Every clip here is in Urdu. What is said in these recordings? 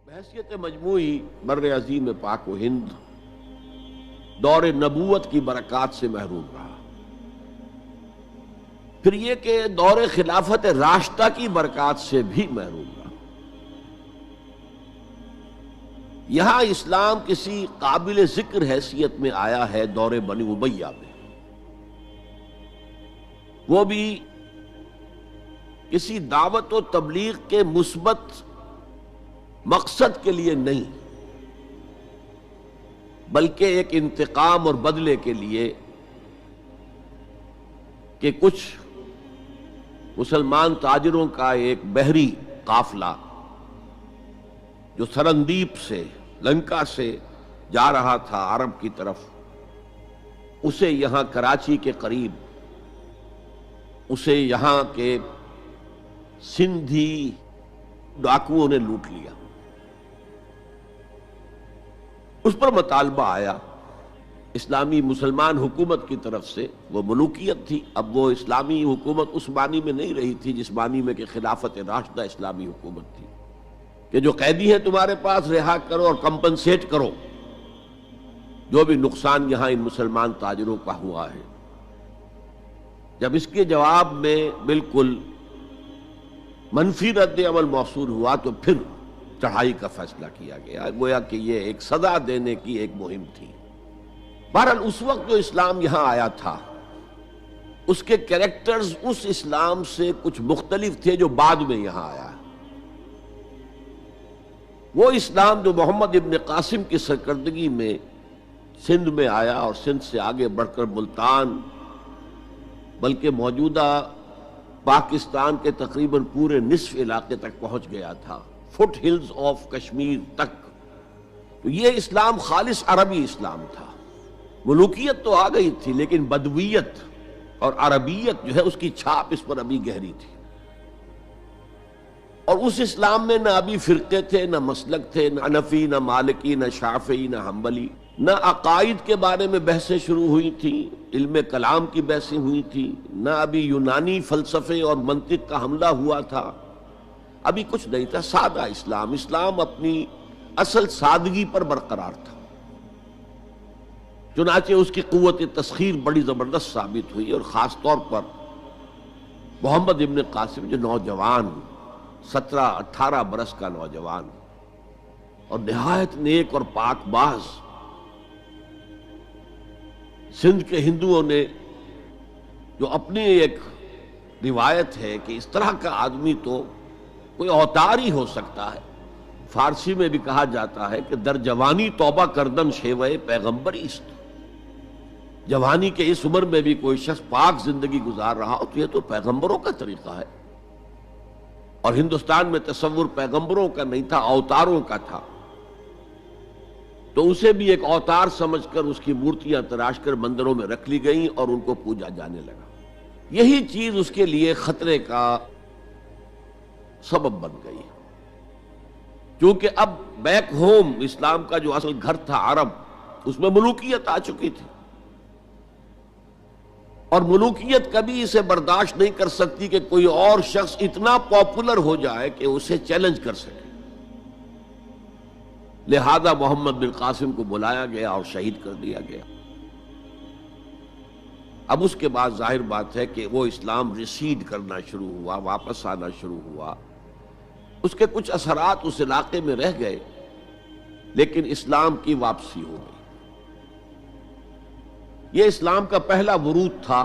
بحیثیت مجموعی بر عظیم پاک و ہند دور نبوت کی برکات سے محروم رہا۔ پھر یہ کہ دور خلافت راشدہ کی برکات سے بھی محروم رہا۔ یہاں اسلام کسی قابل ذکر حیثیت میں آیا ہے دور بنی امیہ میں، وہ بھی کسی دعوت و تبلیغ کے مثبت مقصد کے لیے نہیں، بلکہ ایک انتقام اور بدلے کے لیے کہ کچھ مسلمان تاجروں کا ایک بحری قافلہ جو سرندیپ سے لنکا سے جا رہا تھا عرب کی طرف، اسے یہاں کراچی کے قریب اسے یہاں کے سندھی ڈاکوؤں نے لوٹ لیا۔ اس پر مطالبہ آیا اسلامی مسلمان حکومت کی طرف سے، وہ ملوکیت تھی، اب وہ اسلامی حکومت اس معنی میں نہیں رہی تھی جس معنی میں کہ خلافت راشدہ اسلامی حکومت تھی کہ جو قیدی ہیں تمہارے پاس رہا کرو اور کمپنسیٹ کرو جو بھی نقصان یہاں ان مسلمان تاجروں کا ہوا ہے۔ جب اس کے جواب میں بالکل منفی رد عمل موصول ہوا تو پھر چڑھائی کا فیصلہ کیا گیا، گویا کہ یہ ایک سزا دینے کی ایک مہم تھی۔ بہرحال اس وقت جو اسلام یہاں آیا تھا اس کے کریکٹرز اس اسلام سے کچھ مختلف تھے جو بعد میں یہاں آیا۔ وہ اسلام جو محمد ابن قاسم کی سرکردگی میں سندھ میں آیا اور سندھ سے آگے بڑھ کر ملتان بلکہ موجودہ پاکستان کے تقریباً پورے نصف علاقے تک پہنچ گیا تھا، فٹ ہلز آف کشمیر تک، تو یہ اسلام خالص عربی اسلام تھا۔ ملوکیت تو آ گئی تھی لیکن بدویت اور عربیت جو ہے اس کی چھاپ اس پر ابھی گہری تھی، اور اس اسلام میں نہ ابھی فرقے تھے، نہ مسلک تھے، نہ حنفی، نہ مالکی، نہ شافعی، نہ حنبلی، نہ عقائد کے بارے میں بحثیں شروع ہوئی تھیں، علم کلام کی بحثیں ہوئی تھیں، نہ ابھی یونانی فلسفے اور منطق کا حملہ ہوا تھا، ابھی کچھ نہیں تھا، سادہ اسلام۔ اسلام اپنی اصل سادگی پر برقرار تھا، چنانچہ اس کی قوت تسخیر بڑی زبردست ثابت ہوئی، اور خاص طور پر محمد ابن قاسم جو نوجوان 17-18 برس کا نوجوان اور نہایت نیک اور پاک باز، سندھ کے ہندوؤں نے جو اپنی ایک روایت ہے کہ اس طرح کا آدمی تو کوئی اوتار ہی ہو سکتا ہے، فارسی میں بھی کہا جاتا ہے کہ در جوانی توبہ کردن شیوہ پیغمبری است، جوانی کے اس عمر میں بھی کوئی شخص پاک زندگی گزار رہا ہو تو یہ تو پیغمبروں کا طریقہ ہے، اور ہندوستان میں تصور پیغمبروں کا نہیں تھا، اوتاروں کا تھا، تو اسے بھی ایک اوتار سمجھ کر اس کی مورتیاں تراش کر مندروں میں رکھ لی گئیں اور ان کو پوجا جانے لگا۔ یہی چیز اس کے لیے خطرے کا سبب بن گئی، کیونکہ اب بیک ہوم اسلام کا جو اصل گھر تھا عرب، اس میں ملوکیت آ چکی تھی، اور ملوکیت کبھی اسے برداشت نہیں کر سکتی کہ کوئی اور شخص اتنا پاپولر ہو جائے کہ اسے چیلنج کر سکے، لہذا محمد بن قاسم کو بلایا گیا اور شہید کر دیا گیا۔ اب اس کے بعد ظاہر بات ہے کہ وہ اسلام ریسیڈ کرنا شروع ہوا، واپس آنا شروع ہوا، اس کے کچھ اثرات اس علاقے میں رہ گئے، لیکن اسلام کی واپسی ہو گئی۔ یہ اسلام کا پہلا ورود تھا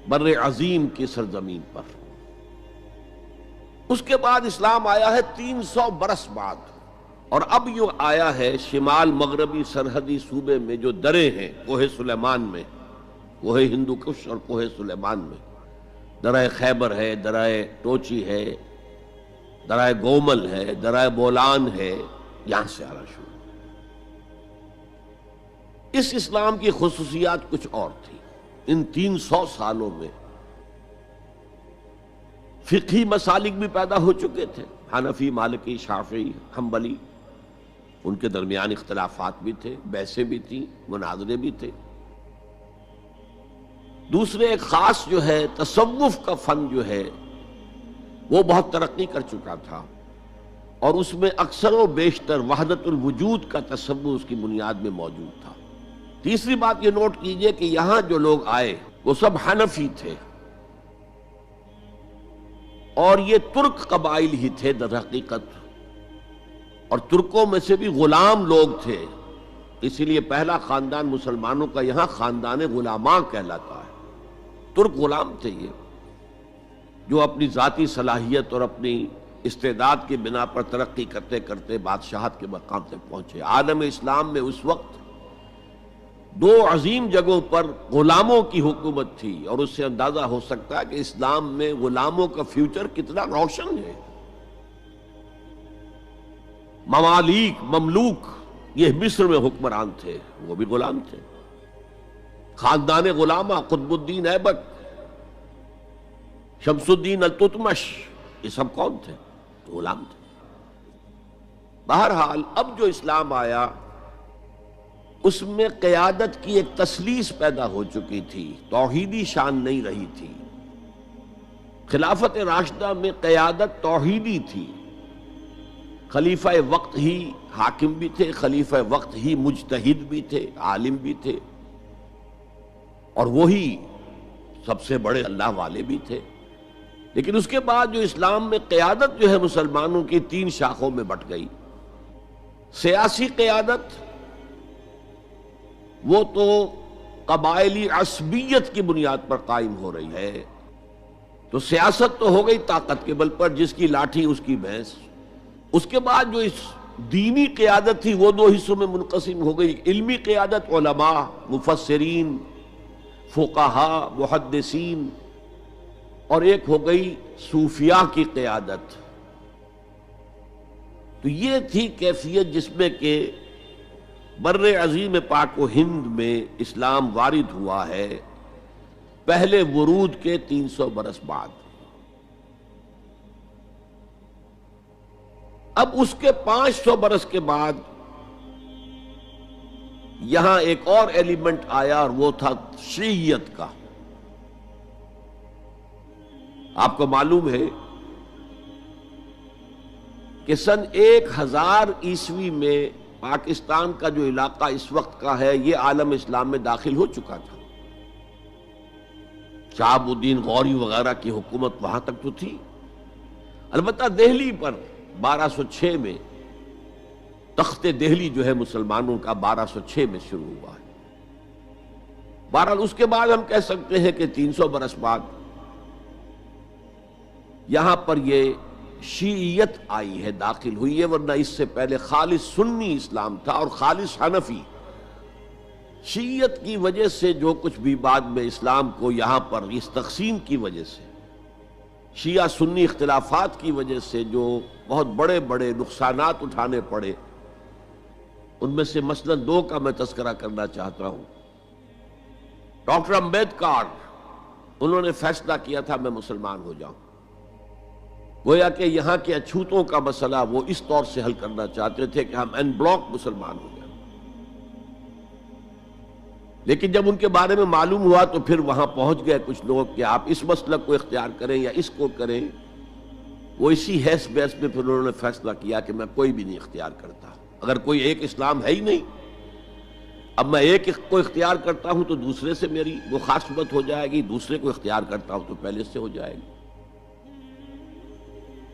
بر عظیم کی سرزمین پر۔ اس کے بعد اسلام آیا ہے 300 برس بعد، اور اب یہ آیا ہے شمال مغربی سرحدی صوبے میں جو دریں ہیں، کوہ سلیمان میں، کوہ ہندو کش اور کوہ سلیمان میں، درہ خیبر ہے، درہ ٹوچی ہے، درہ گومل ہے، درہ بولان ہے، یہاں سے آنا شروع۔ اس اسلام کی خصوصیات کچھ اور تھی۔ ان 300 سالوں میں فقہی مسالک بھی پیدا ہو چکے تھے، حنفی، مالکی، شافعی، حنبلی، ان کے درمیان اختلافات بھی تھے، بحثیں بھی تھیں، مناظرے بھی تھے۔ دوسرے ایک خاص جو ہے تصوف کا فن جو ہے وہ بہت ترقی کر چکا تھا، اور اس میں اکثر و بیشتر وحدت الوجود کا تصور اس کی بنیاد میں موجود تھا۔ تیسری بات یہ نوٹ کیجئے کہ یہاں جو لوگ آئے وہ سب حنفی تھے، اور یہ ترک قبائل ہی تھے در حقیقت، اور ترکوں میں سے بھی غلام لوگ تھے، اسی لیے پہلا خاندان مسلمانوں کا یہاں خاندان غلامان کہلاتا ہے۔ ترک غلام تھے یہ، جو اپنی ذاتی صلاحیت اور اپنی استعداد کی بنا پر ترقی کرتے کرتے بادشاہت کے مقام تک پہنچے۔ عالم اسلام میں اس وقت دو عظیم جگہوں پر غلاموں کی حکومت تھی، اور اس سے اندازہ ہو سکتا ہے کہ اسلام میں غلاموں کا فیوچر کتنا روشن ہے۔ ممالک، مملوک، یہ مصر میں حکمران تھے، وہ بھی غلام تھے۔ خاندان غلامہ، قطب الدین ایبک، شمس الدین التتمش، یہ سب کون تھے؟ غلام تھے۔ بہرحال اب جو اسلام آیا اس میں قیادت کی ایک تسلیس پیدا ہو چکی تھی، توحیدی شان نہیں رہی تھی۔ خلافت راشدہ میں قیادت توحیدی تھی، خلیفہ وقت ہی حاکم بھی تھے، خلیفہ وقت ہی مجتہد بھی تھے، عالم بھی تھے، اور وہی سب سے بڑے اللہ والے بھی تھے۔ لیکن اس کے بعد جو اسلام میں قیادت جو ہے مسلمانوں کی تین شاخوں میں بٹ گئی۔ سیاسی قیادت وہ تو قبائلی عصبیت کی بنیاد پر قائم ہو رہی ہے، تو سیاست تو ہو گئی طاقت کے بل پر، جس کی لاٹھی اس کی بھینس۔ اس کے بعد جو اس دینی قیادت تھی وہ دو حصوں میں منقسم ہو گئی، علمی قیادت علماء، مفسرین، فقہاء، محدثین، اور ایک ہو گئی صوفیاء کی قیادت۔ تو یہ تھی کیفیت جس میں کہ بر عظیم پاک و ہند میں اسلام وارد ہوا ہے پہلے ورود کے 300 برس بعد۔ اب اس کے 500 برس کے بعد یہاں ایک اور ایلیمنٹ آیا، اور وہ تھا شیعیت کا۔ آپ کو معلوم ہے کہ سن 1000 عیسوی میں پاکستان کا جو علاقہ اس وقت کا ہے یہ عالم اسلام میں داخل ہو چکا تھا۔ شہاب الدین غوری وغیرہ کی حکومت وہاں تک تو تھی، البتہ دہلی پر 1206 میں تخت دہلی جو ہے مسلمانوں کا 1206 میں شروع ہوا ہے۔ بہرحال اس کے بعد ہم کہہ سکتے ہیں کہ 300 برس بعد یہاں پر یہ شیعیت آئی ہے، داخل ہوئی ہے، ورنہ اس سے پہلے خالص سنی اسلام تھا اور خالص حنفی۔ شیعیت کی وجہ سے جو کچھ بھی بعد میں اسلام کو یہاں پر اس تقسیم کی وجہ سے، شیعہ سنی اختلافات کی وجہ سے جو بہت بڑے بڑے نقصانات اٹھانے پڑے، ان میں سے مثلاً 2 کا میں تذکرہ کرنا چاہتا ہوں۔ ڈاکٹر امبیڈکر، انہوں نے فیصلہ کیا تھا میں مسلمان ہو جاؤں، گویا کہ یہاں کے اچھوتوں کا مسئلہ وہ اس طور سے حل کرنا چاہتے تھے کہ ہم ان بلاک مسلمان ہو جائیں۔ لیکن جب ان کے بارے میں معلوم ہوا تو پھر وہاں پہنچ گئے کچھ لوگ کہ آپ اس مسلک کو اختیار کریں یا اس کو کریں۔ وہ اسی حیث بیس میں پھر انہوں نے فیصلہ کیا کہ میں کوئی بھی نہیں اختیار کرتا، اگر کوئی ایک اسلام ہے ہی نہیں، اب میں ایک کو اختیار کرتا ہوں تو دوسرے سے میری مخاصمت ہو جائے گی، دوسرے کو اختیار کرتا ہوں تو پہلے سے ہو جائے گی۔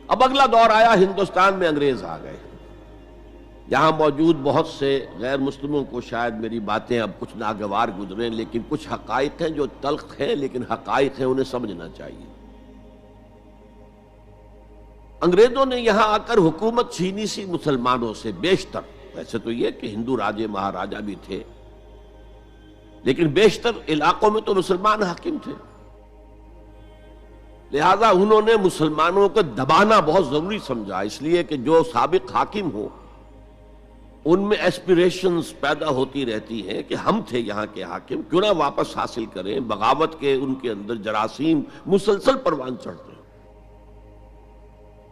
اب اگلا دور آیا، ہندوستان میں انگریز آ گئے۔ یہاں موجود بہت سے غیر مسلموں کو شاید میری باتیں اب کچھ ناگوار گزریں، لیکن کچھ حقائق ہیں جو تلخ ہیں لیکن حقائق ہیں، انہیں سمجھنا چاہیے۔ انگریزوں نے یہاں آ کر حکومت چھینی سی مسلمانوں سے بیشتر، ویسے تو یہ کہ ہندو راجے مہاراجا بھی تھے، لیکن بیشتر علاقوں میں تو مسلمان حاکم تھے، لہذا انہوں نے مسلمانوں کو دبانا بہت ضروری سمجھا، اس لیے کہ جو سابق حاکم ہو ان میں ایسپیریشنز پیدا ہوتی رہتی ہیں کہ ہم تھے یہاں کے حاکم، کیوں نہ واپس حاصل کریں۔ بغاوت کے ان کے اندر جراثیم مسلسل پروان چڑھتے ہیں۔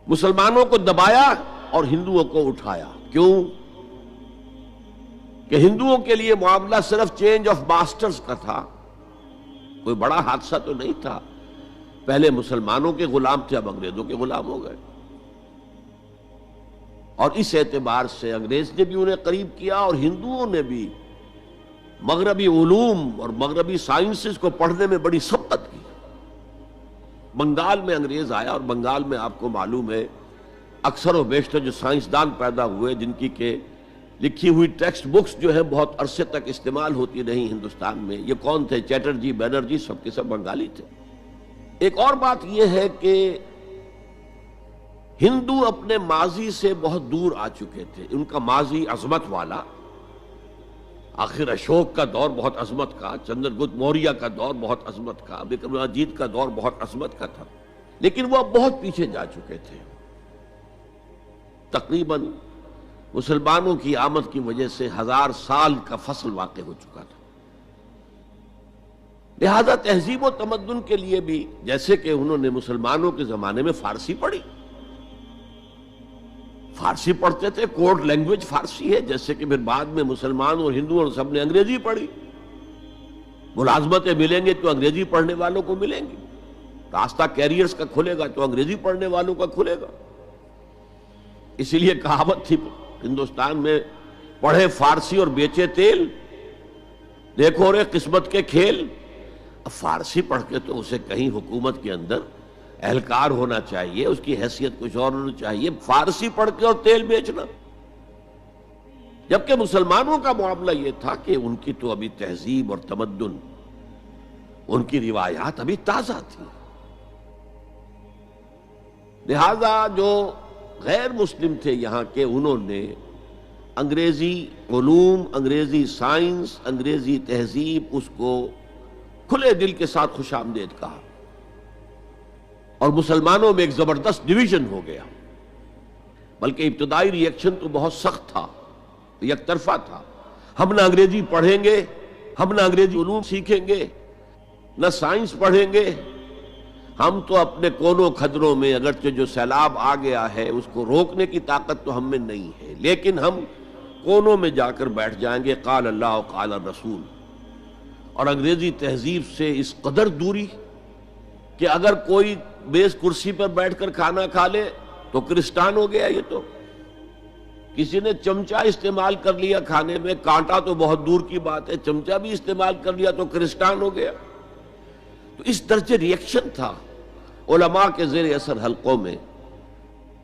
مسلمانوں کو دبایا اور ہندوؤں کو اٹھایا، کیوں کہ ہندوؤں کے لیے معاملہ صرف چینج آف ماسٹرز کا تھا، کوئی بڑا حادثہ تو نہیں تھا۔ پہلے مسلمانوں کے غلام تھے، اب انگریزوں کے غلام ہو گئے۔ اور اس اعتبار سے انگریز نے بھی انہیں قریب کیا اور ہندوؤں نے بھی مغربی علوم اور مغربی سائنسز کو پڑھنے میں بڑی سبقت کی۔ بنگال میں انگریز آیا اور بنگال میں آپ کو معلوم ہے اکثر و بیشتر جو سائنسدان پیدا ہوئے جن کی کہ لکھی ہوئی ٹیکسٹ بکس جو ہیں بہت عرصے تک استعمال ہوتی نہیں ہندوستان میں، یہ کون تھے؟ چیٹرجی، بینرجی، سب کے سب بنگالی تھے۔ ایک اور بات یہ ہے کہ ہندو اپنے ماضی سے بہت دور آ چکے تھے، ان کا ماضی عظمت والا، آخر اشوک کا دور بہت عظمت کا، چندر گپت موریہ کا دور بہت عظمت کا، وکرماجیت کا دور بہت عظمت کا تھا، لیکن وہ اب بہت پیچھے جا چکے تھے۔ تقریباً مسلمانوں کی آمد کی وجہ سے 1000 سال کا فصل واقع ہو چکا تھا۔ لہذا تہذیب و تمدن کے لیے بھی، جیسے کہ انہوں نے مسلمانوں کے زمانے میں فارسی پڑھی، فارسی پڑھتے تھے، کوڈ لینگویج فارسی ہے، جیسے کہ پھر بعد میں مسلمان اور ہندو اور سب نے انگریزی پڑھی، ملازمتیں ملیں گے تو انگریزی پڑھنے والوں کو ملیں گی، راستہ کیریئرز کا کھلے گا تو انگریزی پڑھنے والوں کا کھلے گا۔ اسی لیے کہاوت تھی ہندوستان میں، پڑھے فارسی اور بیچے تیل، دیکھو رے قسمت کے کھیل۔ اب فارسی پڑھ کے تو اسے کہیں حکومت کے اندر اہلکار ہونا چاہیے، اس کی حیثیت کچھ اور ہونی چاہیے، فارسی پڑھ کے اور تیل بیچنا۔ جبکہ مسلمانوں کا معاملہ یہ تھا کہ ان کی تو ابھی تہذیب اور تمدن، ان کی روایات ابھی تازہ تھی، لہذا جو غیر مسلم تھے یہاں کے، انہوں نے انگریزی علوم، انگریزی سائنس، انگریزی تہذیب، اس کو کھلے دل کے ساتھ خوش آمدید کہا، اور مسلمانوں میں ایک زبردست ڈویژن ہو گیا۔ بلکہ ابتدائی ری ایکشن تو بہت سخت تھا، یک طرفہ تھا، ہم نہ انگریزی پڑھیں گے، ہم نہ انگریزی علوم سیکھیں گے، نہ سائنس پڑھیں گے، ہم تو اپنے کونوں کھدروں میں، اگرچہ جو سیلاب آ گیا ہے اس کو روکنے کی طاقت تو ہم میں نہیں ہے، لیکن ہم کونوں میں جا کر بیٹھ جائیں گے، قال اللہ و قال الرسول۔ اور انگریزی تہذیب سے اس قدر دوری کہ اگر کوئی بیس کرسی پر بیٹھ کر کھانا کھا لے تو کرسٹان ہو گیا۔ یہ تو کسی نے چمچہ استعمال کر لیا کھانے میں، کانٹا تو بہت دور کی بات ہے، چمچہ بھی استعمال کر لیا تو کرسٹان ہو گیا۔ تو اس درجے ری ایکشن تھا علماء کے زیر اثر حلقوں میں،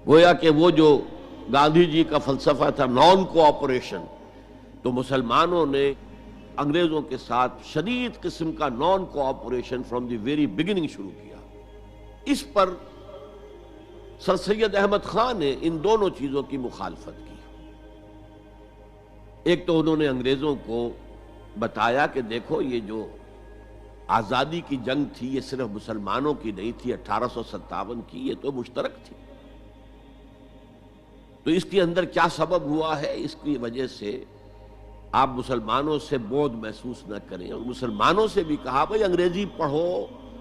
گویا کہ وہ جو گاندھی جی کا فلسفہ تھا نان کوآپریشن، تو مسلمانوں نے انگریزوں کے ساتھ شدید قسم کا naan cooperation from the very beginning شروع کیا۔ اس پر سر سید احمد خان نے ان دونوں چیزوں کی مخالفت کی۔ ایک تو انہوں نے انگریزوں کو بتایا کہ دیکھو یہ جو آزادی کی جنگ تھی یہ صرف مسلمانوں کی نہیں تھی، 1857 کی، یہ تو مشترک تھی، تو اس کے اندر کیا سبب ہوا ہے، اس کی وجہ سے آپ مسلمانوں سے بعد محسوس نہ کریں۔ اور مسلمانوں سے بھی کہا بھائی انگریزی پڑھو،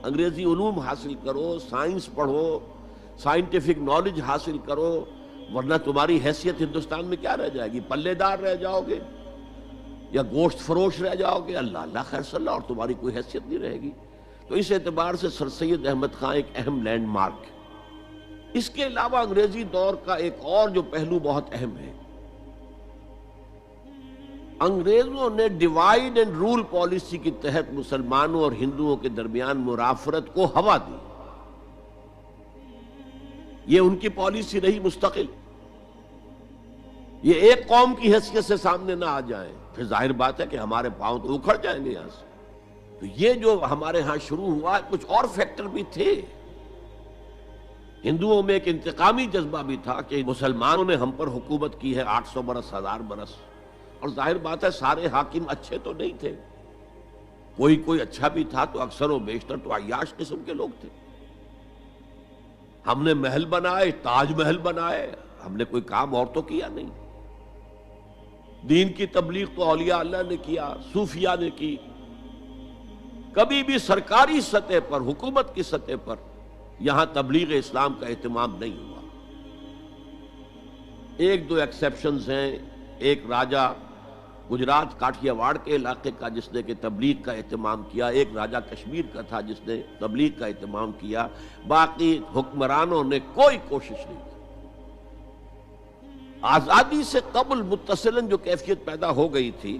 انگریزی علوم حاصل کرو، سائنس پڑھو، سائنٹیفک نالج حاصل کرو، ورنہ تمہاری حیثیت ہندوستان میں کیا رہ جائے گی؟ پلے دار رہ جاؤ گے یا گوشت فروش رہ جاؤ گے، اللہ اللہ خیر صلی اللہ، اور تمہاری کوئی حیثیت نہیں رہے گی۔ تو اس اعتبار سے سر سید احمد خان ایک اہم لینڈ مارک ہے۔ اس کے علاوہ انگریزی دور کا ایک اور جو پہلو بہت اہم ہے، انگریزوں نے ڈیوائیڈ اینڈ رول پالیسی کے تحت مسلمانوں اور ہندوؤں کے درمیان مرافرت کو ہوا دی۔ یہ ان کی پالیسی رہی مستقل، یہ ایک قوم کی حیثیت سے سامنے نہ آ جائیں، پھر ظاہر بات ہے کہ ہمارے پاؤں تو اکھڑ جائیں گے یہاں سے۔ تو یہ جو ہمارے ہاں شروع ہوا، کچھ اور فیکٹر بھی تھے۔ ہندوؤں میں ایک انتقامی جذبہ بھی تھا کہ مسلمانوں نے ہم پر حکومت کی ہے 800 برس، 1000 برس، اور ظاہر بات ہے سارے حاکم اچھے تو نہیں تھے، کوئی اچھا بھی تھا، تو اکثر و بیشتر تو عیاش قسم کے لوگ تھے۔ ہم نے محل بنائے، تاج محل بنائے، ہم نے کوئی کام اور تو کیا نہیں۔ دین کی تبلیغ تو اولیاء اللہ نے کیا، صوفیاء نے کی، کبھی بھی سرکاری سطح پر، حکومت کی سطح پر یہاں تبلیغ اسلام کا اہتمام نہیں ہوا۔ ایک دو ایکسیپشنز ہیں، ایک راجہ گجرات کاٹھیا واڑ کے علاقے کا جس نے کہ تبلیغ کا اہتمام کیا، ایک راجہ کشمیر کا تھا جس نے تبلیغ کا اہتمام کیا، باقی حکمرانوں نے کوئی کوشش نہیں کی۔ آزادی سے قبل متصلاً جو کیفیت پیدا ہو گئی تھی،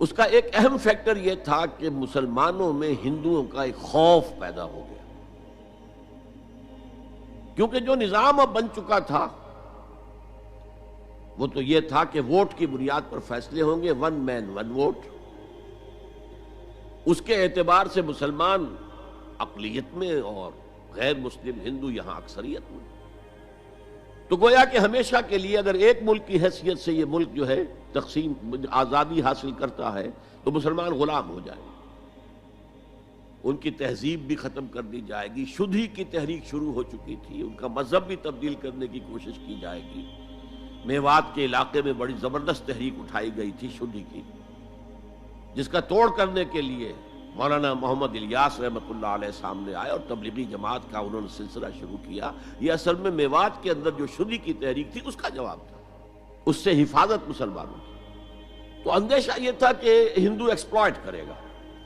اس کا ایک اہم فیکٹر یہ تھا کہ مسلمانوں میں ہندوؤں کا ایک خوف پیدا ہو گیا، کیونکہ جو نظام اب بن چکا تھا وہ تو یہ تھا کہ ووٹ کی بنیاد پر فیصلے ہوں گے، ون مین ون ووٹ۔ اس کے اعتبار سے مسلمان اقلیت میں اور غیر مسلم ہندو یہاں اکثریت میں، تو گویا کہ ہمیشہ کے لیے اگر ایک ملک کی حیثیت سے یہ ملک جو ہے تقسیم آزادی حاصل کرتا ہے تو مسلمان غلام ہو جائیں گے، ان کی تہذیب بھی ختم کر دی جائے گی، شدھی کی تحریک شروع ہو چکی تھی، ان کا مذہب بھی تبدیل کرنے کی کوشش کی جائے گی۔ میوات کے علاقے میں بڑی زبردست تحریک اٹھائی گئی تھی شدھی کی، جس کا توڑ کرنے کے لیے مولانا محمد الیاس رحمۃ اللہ علیہ سامنے آئے اور تبلیغی جماعت کا انہوں نے سلسلہ شروع کیا۔ یہ اصل میں میوات کے اندر جو شدھی کی تحریک تھی اس کا جواب تھا، اس سے حفاظت مسلمانوں کی۔ تو اندیشہ یہ تھا کہ ہندو ایکسپلائٹ کرے گا،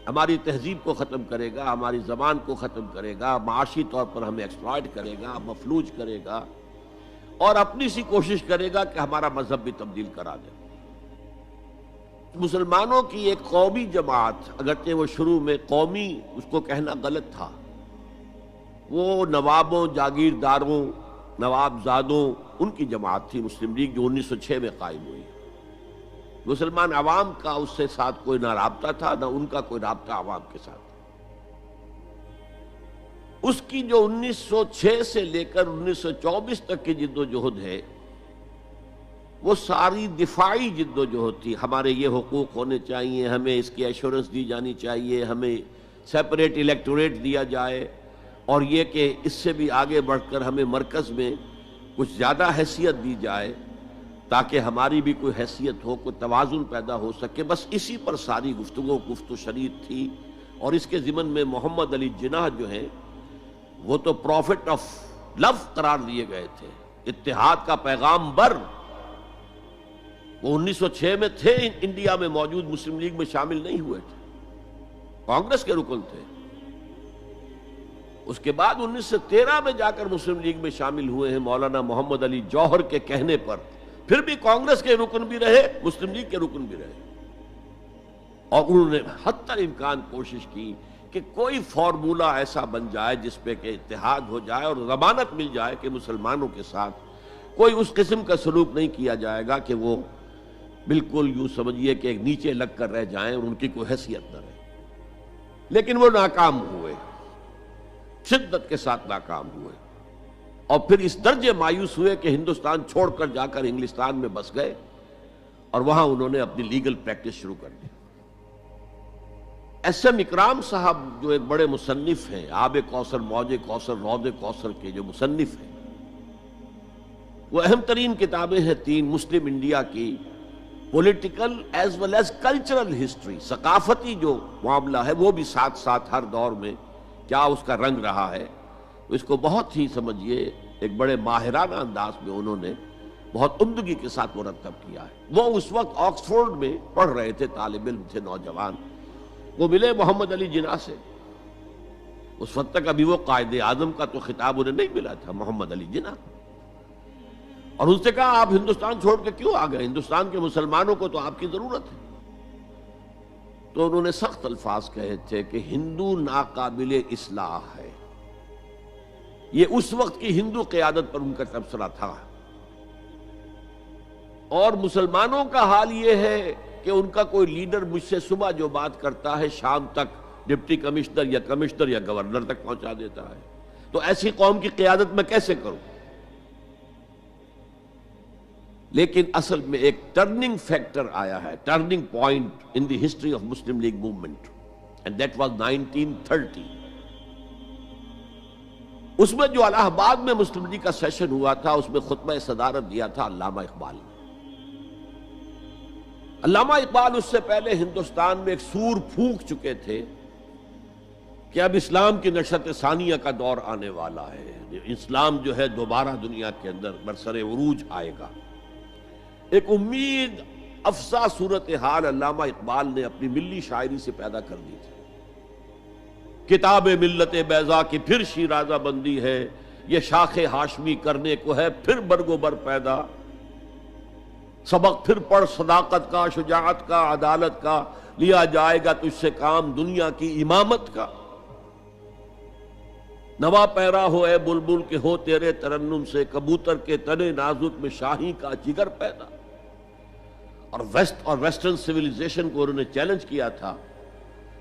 ہماری تہذیب کو ختم کرے گا، ہماری زبان کو ختم کرے گا، معاشی طور پر ہمیں ایکسپلائٹ کرے گا، مفلوج کرے گا، اور اپنی سی کوشش کرے گا کہ ہمارا مذہب بھی تبدیل کرا دے۔ مسلمانوں کی ایک قومی جماعت، اگرچہ وہ شروع میں قومی اس کو کہنا غلط تھا، وہ نوابوں، جاگیرداروں، نوابزادوں ان کی جماعت تھی مسلم لیگ، جو 1906 میں قائم ہوئی۔ مسلمان عوام کا اس سے ساتھ کوئی نہ رابطہ تھا، نہ ان کا کوئی رابطہ عوام کے ساتھ۔ اس کی جو 1906 سے لے کر 1924 تک کی جد و جہد ہے، وہ ساری دفاعی جد و جہد تھی۔ ہمارے یہ حقوق ہونے چاہیے، ہمیں اس کی ایشورنس دی جانی چاہیے، ہمیں سیپریٹ الیکٹوریٹ دیا جائے، اور یہ کہ اس سے بھی آگے بڑھ کر ہمیں مرکز میں کچھ زیادہ حیثیت دی جائے تاکہ ہماری بھی کوئی حیثیت ہو، کوئی توازن پیدا ہو سکے۔ بس اسی پر ساری گفت و شنید تھی۔ اور اس کے ضمن میں محمد علی جناح جو ہیں، وہ تو پروفٹ آف لو قرار دیے گئے تھے، اتحاد کا پیغام بر۔ وہ 1906 میں تھے انڈیا میں موجود، مسلم لیگ میں شامل نہیں ہوئے تھے، کانگریس کے رکن تھے۔ اس کے بعد 1913 میں جا کر مسلم لیگ میں شامل ہوئے ہیں مولانا محمد علی جوہر کے کہنے پر، پھر بھی کانگریس کے رکن بھی رہے، مسلم لیگ کے رکن بھی رہے، اور انہوں نے حتی الامکان کوشش کی کہ کوئی فارمولہ ایسا بن جائے جس پہ کہ اتحاد ہو جائے اور ضمانت مل جائے کہ مسلمانوں کے ساتھ کوئی اس قسم کا سلوک نہیں کیا جائے گا کہ وہ بالکل یوں سمجھیے کہ ایک نیچے لگ کر رہ جائیں اور ان کی کوئی حیثیت نہ رہے۔ لیکن وہ ناکام ہوئے، شدت کے ساتھ ناکام ہوئے، اور پھر اس درجے مایوس ہوئے کہ ہندوستان چھوڑ کر جا کر انگلستان میں بس گئے، اور وہاں انہوں نے اپنی لیگل پریکٹس شروع کر دی۔ ایس ایم اکرام صاحب جو ایک بڑے مصنف ہیں، آب کوثر، موج کوثر، رود کوثر کے جو مصنف ہیں، وہ اہم ترین کتابیں ہیں تین مسلم انڈیا کی، political as well as cultural history, ثقافتی جو معاملہ ہے وہ بھی ساتھ ساتھ ہر دور میں کیا اس کا رنگ رہا ہے، اس کو بہت ہی سمجھیے ایک بڑے ماہرانہ انداز میں انہوں نے بہت عمدگی کے ساتھ مرتب کیا ہے۔ وہ اس وقت آکسفورڈ میں پڑھ رہے تھے، طالب علم تھے، نوجوان۔ وہ ملے محمد علی جناح سے، اس وقت تک ابھی وہ قائد اعظم کا تو خطاب انہیں نہیں ملا تھا، محمد علی جناح، اور ان سے کہا آپ ہندوستان چھوڑ کے کیوں آ گئے، ہندوستان کے مسلمانوں کو تو آپ کی ضرورت ہے۔ تو انہوں نے سخت الفاظ کہے تھے کہ ہندو ناقابل اصلاح ہے۔ یہ اس وقت کی ہندو قیادت پر ان کا تبصرہ تھا، اور مسلمانوں کا حال یہ ہے کہ ان کا کوئی لیڈر مجھ سے صبح جو بات کرتا ہے شام تک ڈپٹی کمشنر یا گورنر تک پہنچا دیتا ہے، تو ایسی قوم کی قیادت میں کیسے کروں؟ لیکن اصل میں ایک ٹرننگ فیکٹر آیا ہے، turning point in the history of Muslim league movement, and that was 1930۔ اس میں جو الہ آباد میں مسلم لیگ کا سیشن ہوا تھا، اس میں خطبہ صدارت دیا تھا علامہ اقبال نے۔ علامہ اقبال اس سے پہلے ہندوستان میں ایک سور پھونک چکے تھے کہ اب اسلام کی نشأت ثانیہ کا دور آنے والا ہے، اسلام جو ہے دوبارہ دنیا کے اندر برسر عروج آئے گا۔ ایک امید افزا صورتحال علامہ اقبال نے اپنی ملی شاعری سے پیدا کر دی تھی۔ کتاب ملت بیضا کی پھر شیرازہ بندی ہے، یہ شاخ ہاشمی کرنے کو ہے پھر برگو بر پیدا، سبق پھر پڑھ صداقت کا، شجاعت کا، عدالت کا، لیا جائے گا تجھ سے کام دنیا کی امامت کا۔ نوا پیرا ہو اے بلبل کہ ہو تیرے ترنم سے، کبوتر کے تنے نازک میں شاہی کا جگر پیدا۔ اور ویسٹرن سویلائزیشن کو انہوں نے چیلنج کیا تھا،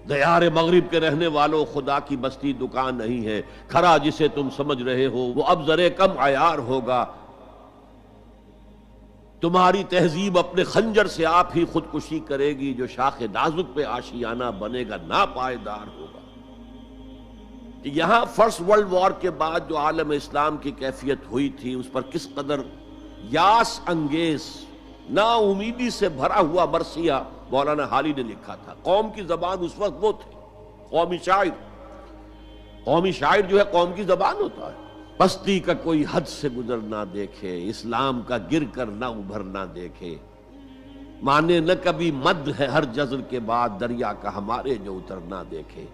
دیار مغرب کے رہنے والوں خدا کی بستی دکان نہیں ہے، کھرا جسے تم سمجھ رہے ہو وہ اب ذرے کم عیار ہوگا، تمہاری تہذیب اپنے خنجر سے آپ ہی خودکشی کرے گی، جو شاخ نازک پہ آشیانہ بنے گا ناپائیدار ہوگا۔ یہاں فرسٹ ورلڈ وار کے بعد جو عالم اسلام کی کیفیت ہوئی تھی اس پر کس قدر یاس انگیز، نا امیدی سے بھرا ہوا مرثیہ مولانا حالی نے لکھا تھا۔ قوم کی زبان اس وقت وہ تھی، قومی شاعر۔ قومی شاعر جو ہے قوم کی زبان ہوتا ہے۔ پستی کا کوئی حد سے گزر نہ دیکھے، اسلام کا گر کر نہ ابھر نہ دیکھے، مانے نہ کبھی مد ہے ہر جزر کے بعد دریا کا ہمارے جو اتر نہ دیکھے۔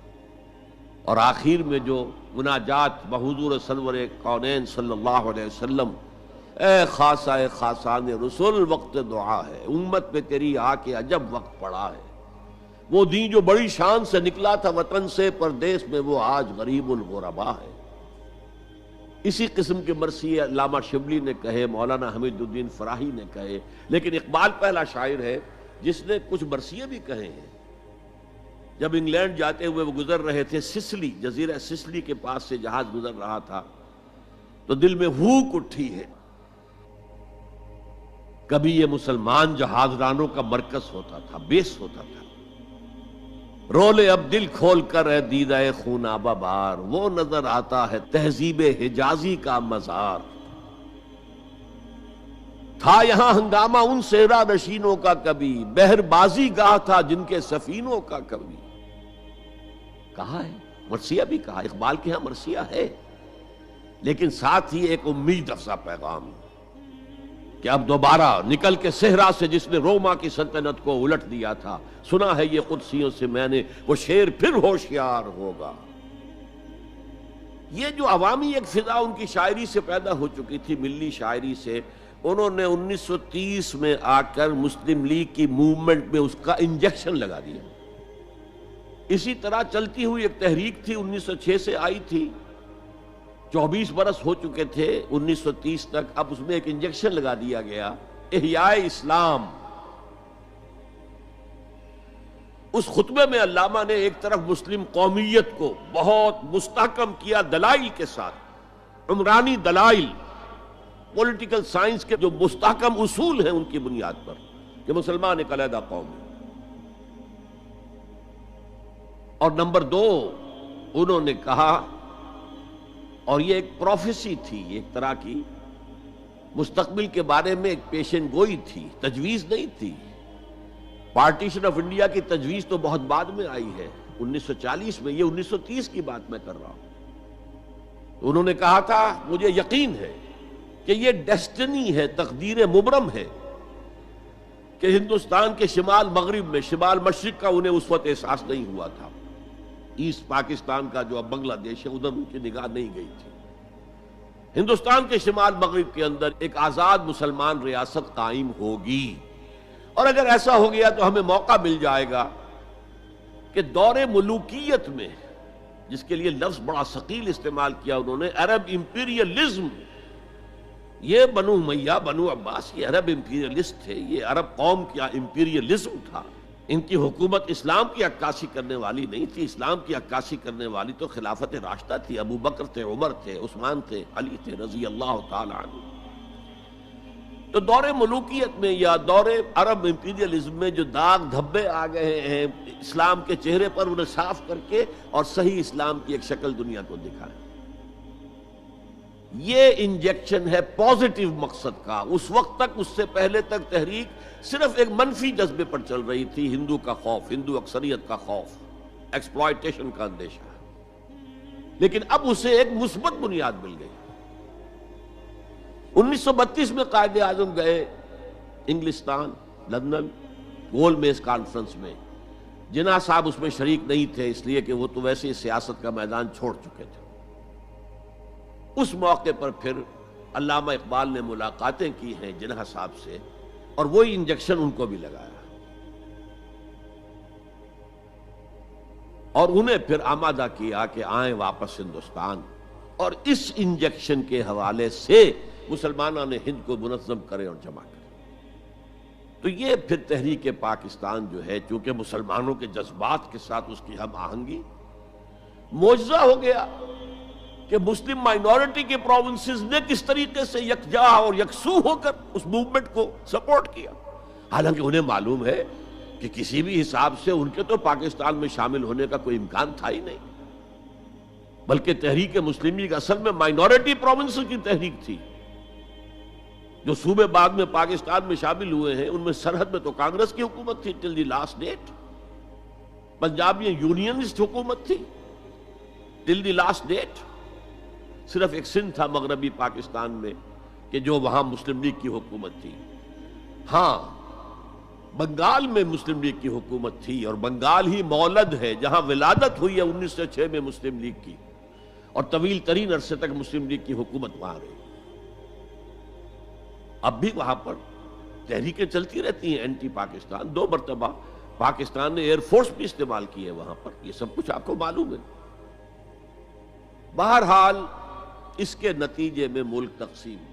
اور آخر میں جو مناجات بحضور سرور کونین صلی اللہ علیہ وسلم، اے خاصہ خاصان رسول وقت دعا ہے، امت پہ تیری آ کے عجب وقت پڑا ہے، وہ دین جو بڑی شان سے نکلا تھا وطن سے، پردیس میں وہ آج غریب الغربا ہے۔ اسی قسم کے مرثیے علامہ شبلی نے کہے، مولانا حمید الدین فراہی نے کہے، لیکن اقبال پہلا شاعر ہے جس نے کچھ مرثیے بھی کہے ہیں۔ جب انگلینڈ جاتے ہوئے وہ گزر رہے تھے سسلی، جزیرہ سسلی کے پاس سے جہاز گزر رہا تھا، تو دل میں ہوک اٹھی ہے، کبھی یہ مسلمان جہاز رانوں کا مرکز ہوتا تھا، بیس ہوتا تھا، رولے اب دل کھول کر اے دیدہ خونابہ بار، وہ نظر آتا ہے تہذیب حجازی کا مزار، تھا یہاں ہنگامہ ان صحرا نشینوں کا کبھی، بحر بازی گاہ تھا جن کے سفینوں کا کبھی۔ کہا ہے مرثیہ بھی کہا، اقبال کے ہاں مرثیہ ہے، لیکن ساتھ ہی ایک امید افزا پیغام کہ اب دوبارہ نکل کے صحرا سے جس نے روما کی سلطنت کو الٹ دیا تھا، سنا ہے یہ قدسیوں سے میں نے، وہ شیر پھر ہوشیار ہوگا۔ یہ جو عوامی ایک فضا ان کی شاعری سے پیدا ہو چکی تھی، ملی شاعری سے، انہوں نے 1930 میں آ کر مسلم لیگ کی موومنٹ میں اس کا انجیکشن لگا دیا۔ اسی طرح چلتی ہوئی ایک تحریک تھی، 1906 سے آئی تھی، 24 برس ہو چکے تھے 1930 تک، اب اس میں ایک انجیکشن لگا دیا گیا، احیاء اسلام۔ اس خطبے میں علامہ نے ایک طرف مسلم قومیت کو بہت مستحکم کیا دلائل کے ساتھ، عمرانی دلائل، پولیٹیکل سائنس کے جو مستحکم اصول ہیں ان کی بنیاد پر کہ مسلمان ایک علیحدہ قوم ہے، اور نمبر 2 انہوں نے کہا، اور یہ ایک پروفیسی تھی، ایک طرح کی مستقبل کے بارے میں ایک پیشن گوئی تھی، تجویز نہیں تھی۔ پارٹیشن آف انڈیا کی تجویز تو بہت بعد میں آئی ہے، 1940 میں، یہ 1930 کی بات میں کر رہا ہوں۔ انہوں نے کہا تھا مجھے یقین ہے کہ یہ ڈیسٹنی ہے، تقدیر مبرم ہے کہ ہندوستان کے شمال مغرب میں، شمال مشرق کا انہیں اس وقت احساس نہیں ہوا تھا، ایسٹ پاکستان کا جو اب بنگلہ دیش ہے ادھر ان کی نگاہ نہیں گئی تھی، ہندوستان کے شمال مغرب کے اندر ایک آزاد مسلمان ریاست قائم ہوگی، اور اگر ایسا ہو گیا تو ہمیں موقع مل جائے گا کہ دور ملوکیت میں، جس کے لیے لفظ بڑا ثقیل استعمال کیا انہوں نے، عرب امپیریلزم، یہ بنو امیہ، بنو عباس، یہ عرب امپیریلسٹ تھے، یہ عرب قوم کا امپیریلزم تھا، ان کی حکومت اسلام کی عکاسی کرنے والی نہیں تھی، اسلام کی عکاسی کرنے والی تو خلافت راشدہ تھی، ابو بکر تھے، عمر تھے، عثمان تھے، علی تھے رضی اللہ تعالی عنہ۔ تو دور ملوکیت میں یا دور عرب امپیریلزم میں جو داغ دھبے آ گئے ہیں اسلام کے چہرے پر، انہیں صاف کر کے اور صحیح اسلام کی ایک شکل دنیا کو دکھائیں، یہ انجیکشن ہے پازیٹیو مقصد کا۔ اس وقت تک، اس سے پہلے تک تحریک صرف ایک منفی جذبے پر چل رہی تھی، ہندو کا خوف، ہندو اکثریت کا خوف، ایکسپلائٹیشن کا اندیشہ، لیکن اب اسے ایک مثبت بنیاد مل گئی۔ 1932 میں قائد اعظم گئے انگلستان، لندن، گول میز کانفرنس میں، جناح صاحب اس میں شریک نہیں تھے، اس لیے کہ وہ تو ویسے ہی سیاست کا میدان چھوڑ چکے تھے۔ اس موقع پر پھر علامہ اقبال نے ملاقاتیں کی ہیں جناح صاحب سے، اور وہی انجیکشن ان کو بھی لگایا اور انہیں پھر آمادہ کیا کہ آئیں واپس ہندوستان، اور اس انجیکشن کے حوالے سے مسلمانوں نے ہند کو منظم کرے اور جمع کرے۔ تو یہ پھر تحریک پاکستان جو ہے، چونکہ مسلمانوں کے جذبات کے ساتھ اس کی ہم آہنگی، معجزہ ہو گیا کہ مسلم مائنورٹی کے پروونسز نے کس طریقے سے یکجا اور یکسو ہو کر اس موومنٹ کو سپورٹ کیا، حالانکہ انہیں معلوم ہے کہ کسی بھی حساب سے ان کے تو پاکستان میں شامل ہونے کا کوئی امکان تھا ہی نہیں، بلکہ تحریک مسلم لیگ اصل میں مائنورٹی پروونسز کی تحریک تھی۔ جو صوبے بعد میں پاکستان میں شامل ہوئے ہیں ان میں سرحد میں تو کانگریس کی حکومت تھی ٹل دی لاسٹ ڈیٹ، پنجاب میں یونینسٹ حکومت تھی ٹل دی لاسٹ ڈیٹ، صرف ایک سندھ تھا مغربی پاکستان میں کہ جو وہاں مسلم لیگ کی حکومت تھی۔ ہاں، بنگال میں مسلم لیگ کی حکومت تھی، اور بنگال ہی مولد ہے جہاں ولادت ہوئی ہے 1906 میں مسلم لیگ کی، اور طویل ترین عرصے تک مسلم لیگ کی حکومت وہاں رہی۔ اب بھی وہاں پر تحریکیں چلتی رہتی ہیں اینٹی پاکستان، 2 مرتبہ پاکستان نے ایئر فورس بھی استعمال کی ہے وہاں پر، یہ سب کچھ آپ کو معلوم ہے۔ بہرحال اس کے نتیجے میں ملک تقسیم